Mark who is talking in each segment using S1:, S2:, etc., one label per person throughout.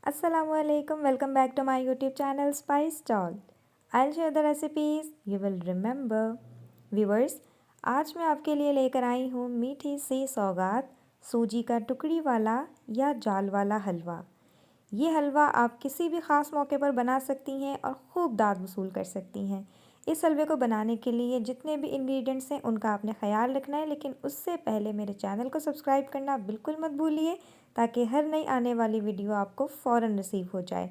S1: Assalamualaikum. Welcome back to my YouTube channel Spice Stall. I'll share the recipes you will remember. Viewers, आज मैं आपके लिए लेकर आई हूँ मीठी सी सौगात सूजी का टुकड़ी वाला या जाल वाला हलवा। ये हलवा आप किसी भी ख़ास मौके पर बना सकती हैं और ख़ूब दाद वसूल कर सकती हैं। इस हलवे को बनाने के लिए जितने भी इंग्रेडिएंट्स हैं उनका आपने ख्याल रखना है, लेकिन उससे पहले मेरे चैनल को सब्सक्राइब करना बिल्कुल मत भूलिए ताकि हर नई आने वाली वीडियो आपको फ़ौरन रिसीव हो जाए।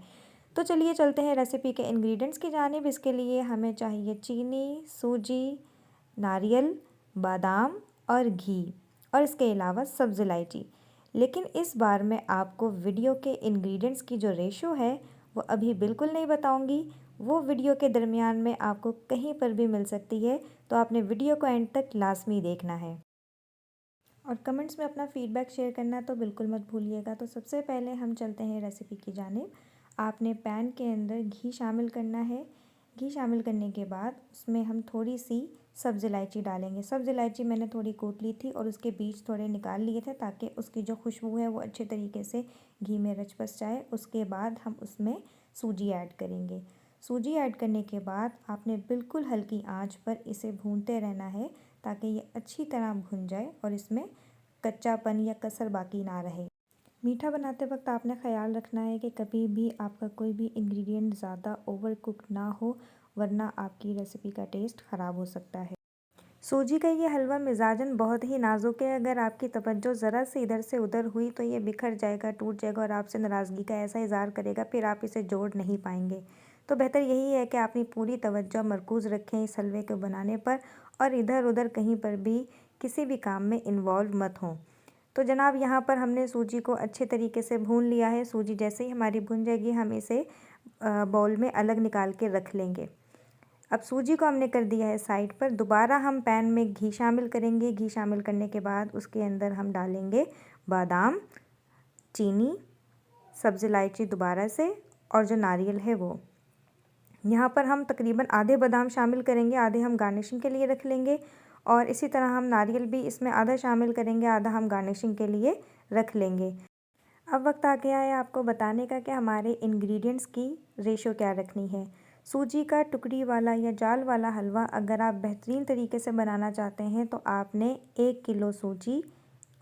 S1: तो चलिए चलते हैं रेसिपी के इंग्रेडिएंट्स की जानिब। इसके लिए हमें चाहिए चीनी, सूजी, नारियल, बादाम और घी और इसके अलावा सब्ज़ इलायची। लेकिन इस बार मैं आपको वीडियो के इंग्रेडिएंट्स की जो रेशो है वो अभी बिल्कुल नहीं बताऊंगी। वो वीडियो के दरमियान में आपको कहीं पर भी मिल सकती है, तो आपने वीडियो को एंड तक लाजमी देखना है और कमेंट्स में अपना फ़ीडबैक शेयर करना तो बिल्कुल मत भूलिएगा। तो सबसे पहले हम चलते हैं रेसिपी की जानिब। आपने पैन के अंदर घी शामिल करना है। घी शामिल करने के बाद उसमें हम थोड़ी सी सब्ज़ इलायची डालेंगे। सब्ज़ इलायची मैंने थोड़ी कूट ली थी और उसके बीज थोड़े निकाल लिए थे ताकि उसकी जो खुशबू है वो अच्छे तरीके से घी में रच बस जाए। उसके बाद हम उसमें सूजी ऐड करेंगे। सूजी ऐड करने के बाद आपने बिल्कुल हल्की आंच पर इसे भूनते रहना है ताकि ये अच्छी तरह भुन जाए और इसमें कच्चापन या कसर बाकी ना रहे। मीठा बनाते वक्त आपने ख़याल रखना है कि कभी भी आपका कोई भी इंग्रेडिएंट ज़्यादा ओवर कुक ना हो, वरना आपकी रेसिपी का टेस्ट ख़राब हो सकता है। सूजी का ये हलवा मिजाजन बहुत ही नाजुक है। अगर आपकी तवज्जो ज़रा से इधर से उधर हुई तो ये बिखर जाएगा, टूट जाएगा और आपसे नाराज़गी का ऐसा इज़हार करेगा, फिर आप इसे जोड़ नहीं पाएंगे। तो बेहतर यही है कि अपनी पूरी तवज्जो मरकूज़ रखें इस हलवे को बनाने पर और इधर उधर कहीं पर भी किसी भी काम में इन्वॉल्व मत हों। तो जनाब, यहाँ पर हमने सूजी को अच्छे तरीके से भून लिया है। सूजी जैसे ही हमारी भुन जाएगी हम इसे बाउल में अलग निकाल के रख लेंगे। अब सूजी को हमने कर दिया है साइड पर। दोबारा हम पैन में घी शामिल करेंगे। घी शामिल करने के बाद उसके अंदर हम डालेंगे बादाम, चीनी, सब्ज़ इलायची दोबारा से और जो नारियल है वो। यहाँ पर हम तकरीबन आधे बादाम शामिल करेंगे, आधे हम गार्निशिंग के लिए रख लेंगे और इसी तरह हम नारियल भी इसमें आधा शामिल करेंगे, आधा हम गार्निशिंग के लिए रख लेंगे। अब वक्त आ गया है आपको बताने का कि हमारे इंग्रेडिएंट्स की रेशो क्या रखनी है। सूजी का टुकड़ी वाला या जाल वाला हलवा अगर आप बेहतरीन तरीके से बनाना चाहते हैं तो आपने 1 किलो सूजी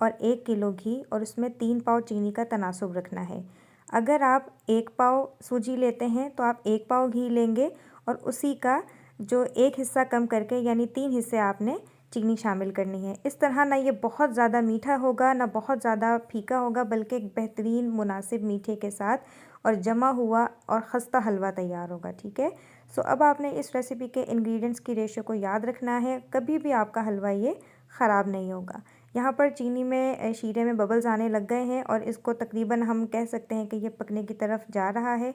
S1: और 1 किलो घी और उसमें 3 पाव चीनी का तनासुब रखना है। अगर आप 1 पाव सूजी लेते हैं तो आप 1 पाव घी लेंगे और उसी का जो 1 हिस्सा कम करके यानी 3 हिस्से आपने चीनी शामिल करनी है। इस तरह ना ये बहुत ज़्यादा मीठा होगा ना बहुत ज़्यादा फीका होगा, बल्कि एक बेहतरीन मुनासिब मीठे के साथ और जमा हुआ और खस्ता हलवा तैयार होगा। ठीक है, सो अब आपने इस रेसिपी के इंग्रेडिएंट्स की रेशो को याद रखना है, कभी भी आपका हलवा ये ख़राब नहीं होगा। यहाँ पर चीनी में शीरे में बबल्स आने लग गए हैं और इसको तकरीबन हम कह सकते हैं कि ये पकने की तरफ जा रहा है।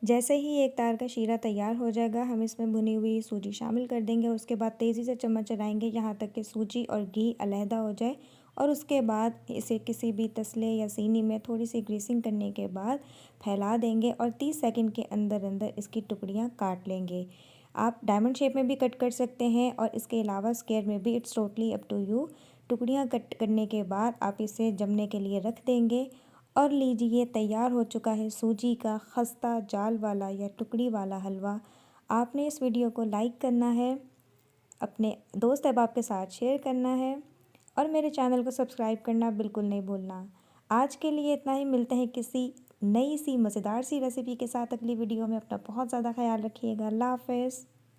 S1: जैसे ही एक तार का शीरा तैयार हो जाएगा हम इसमें भुनी हुई सूजी शामिल कर देंगे और उसके बाद तेज़ी से चम्मच चलाएंगे यहाँ तक कि सूजी और घी अलहदा हो जाए और उसके बाद इसे किसी भी तसले या सीनी में थोड़ी सी ग्रीसिंग करने के बाद फैला देंगे और 30 सेकंड के अंदर अंदर इसकी टुकड़ियाँ काट लेंगे। आप डायमंड शेप में भी कट कर सकते हैं और इसके अलावा स्क्वायर में भी, it's totally up to you. टुकड़ियाँ कट करने के बाद आप इसे जमने के लिए रख देंगे और लीजिए तैयार हो चुका है सूजी का खस्ता जाल वाला या टुकड़ी वाला हलवा। आपने इस वीडियो को लाइक करना है, अपने दोस्त अहबाब के साथ शेयर करना है और मेरे चैनल को सब्सक्राइब करना बिल्कुल नहीं भूलना। आज के लिए इतना ही, मिलते हैं किसी नई सी मज़ेदार सी रेसिपी के साथ अगली वीडियो में। अपना बहुत ज़्यादा ख्याल रखिएगा। अल्लाह हाफ़िज़।